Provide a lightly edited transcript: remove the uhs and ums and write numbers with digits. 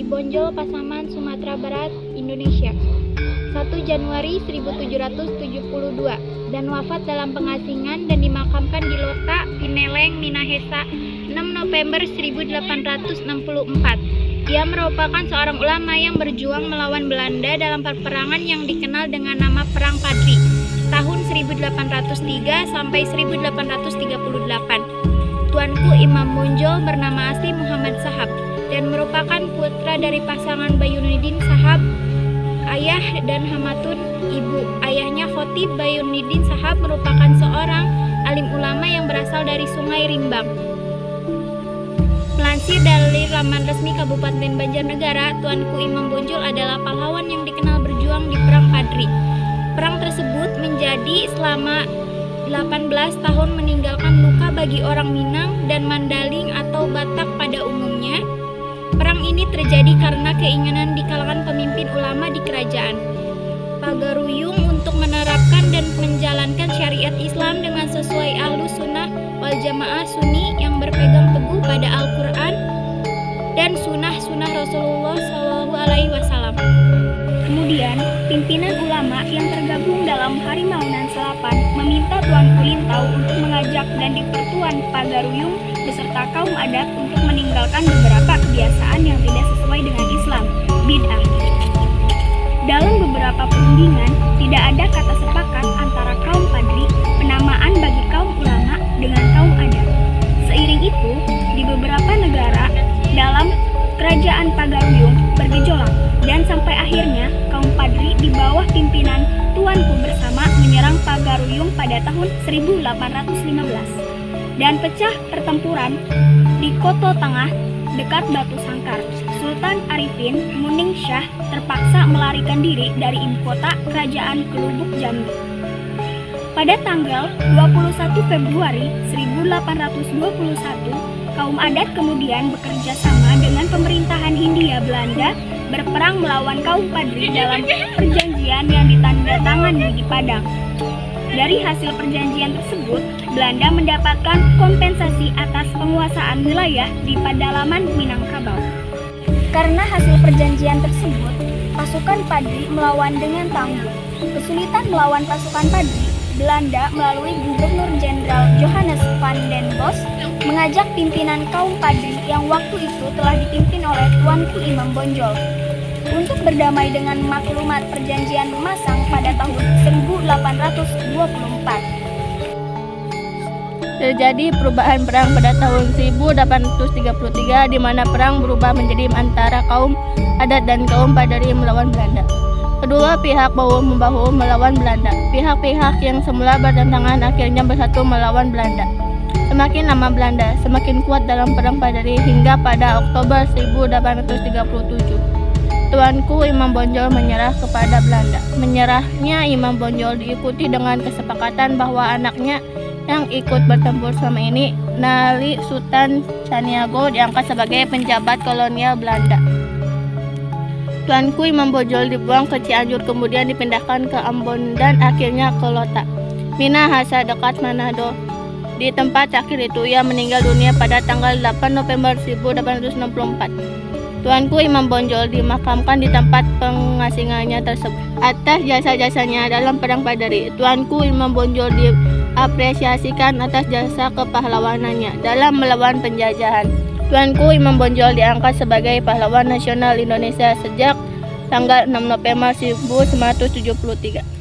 Bonjol, Pasaman, Sumatera Barat, Indonesia. 1 Januari 1772 dan wafat dalam pengasingan dan dimakamkan di Lota, Pineleng, Minahasa 6 November 1864. Ia merupakan seorang ulama yang berjuang melawan Belanda dalam peperangan yang dikenal dengan nama Perang Padri tahun 1803 sampai 1838. Tuanku Imam Bonjol bernama asli Muhammad Shahab dan merupakan putra dari pasangan Bayunuddin Shahab, ayah, dan Hamatun, ibu. Ayahnya Khotib Bayunuddin Shahab merupakan seorang alim ulama yang berasal dari Sungai Rimbang. Melansir dari laman resmi Kabupaten Banjarnegara, Tuanku Imam Bonjol adalah pahlawan yang dikenal berjuang di Perang Padri. Perang tersebut menjadi selama 18 tahun meninggalkan luka bagi orang Minang dan Mandaling atau Batak pada umumnya. Perang ini terjadi karena keinginan di kalangan pemimpin ulama di kerajaan Pagaruyung untuk menerapkan dan menjalankan syariat Islam dengan sesuai Ahlus Sunnah wal Jamaah Sunni yang berpegang teguh pada Al-Quran dan sunnah-sunnah Rasulullah SAW. Kemudian, pimpinan ulama yang tergabung dalam Harimau Nan Salapan meminta Tuanku Lintau untuk mengajak dan di Pertuan Pagaruyung beserta kaum adat untuk meninggalkan beberapa kebiasaan yang tidak sesuai dengan Islam, bid'ah. Dalam beberapa perundingan, tidak ada kata sepakat antara kaum Padri, penamaan bagi kaum ulama dengan kaum adat. Seiring itu, di beberapa negara dalam kerajaan Pagaruyung bergejolak dan sampai akhirnya kaum Padri di bawah pimpinan Tuanku bersama menyerang Pagaruyung pada tahun 1815 dan pecah pertempuran di Koto Tengah dekat Batu Sangkar. Sultan Arifin Muning Shah terpaksa melarikan diri dari ibu kota kerajaan ke Lubuk Jambi. Pada tanggal 21 Februari 1821, kaum adat kemudian bekerja sama dengan pemerintahan Hindia Belanda berperang melawan kaum Padri dalam perjanjian yang ditandatangani di Padang. Dari hasil perjanjian tersebut, Belanda mendapatkan kompensasi atas penguasaan wilayah di pedalaman Minangkabau. Karena hasil perjanjian tersebut, pasukan Padri melawan dengan tangguh. Kesulitan melawan pasukan Padri, Belanda melalui Gubernur Jenderal Johannes van den Bosch mengajak pimpinan kaum Padri yang waktu itu telah dipimpin oleh Tuanku Imam Bonjol untuk berdamai dengan maklumat perjanjian Masang pada tahun 1824. Terjadi perubahan perang pada tahun 1833 di mana perang berubah menjadi antara kaum adat dan kaum Padri melawan Belanda. Kedua pihak bahu-membahu melawan Belanda. Pihak-pihak yang semula bertentangan akhirnya bersatu melawan Belanda. Semakin lama Belanda semakin kuat dalam perang Padri hingga pada Oktober 1837. Tuanku Imam Bonjol menyerah kepada Belanda. Menyerahnya Imam Bonjol diikuti dengan kesepakatan bahwa anaknya yang ikut bertempur selama ini, Nali Sultan Caniago, diangkat sebagai penjabat kolonial Belanda. Tuanku Imam Bonjol dibuang ke Cianjur, kemudian dipindahkan ke Ambon dan akhirnya ke Lota, Minahasa dekat Manado. Di tempat akhir itu ia meninggal dunia pada tanggal 8 November 1864. Tuanku Imam Bonjol dimakamkan di tempat pengasingannya tersebut. Atas jasa-jasanya dalam Perang Padri, Tuanku Imam Bonjol diapresiasikan atas jasa kepahlawanannya dalam melawan penjajahan. Tuanku Imam Bonjol diangkat sebagai pahlawan nasional Indonesia sejak tanggal 6 November 1973.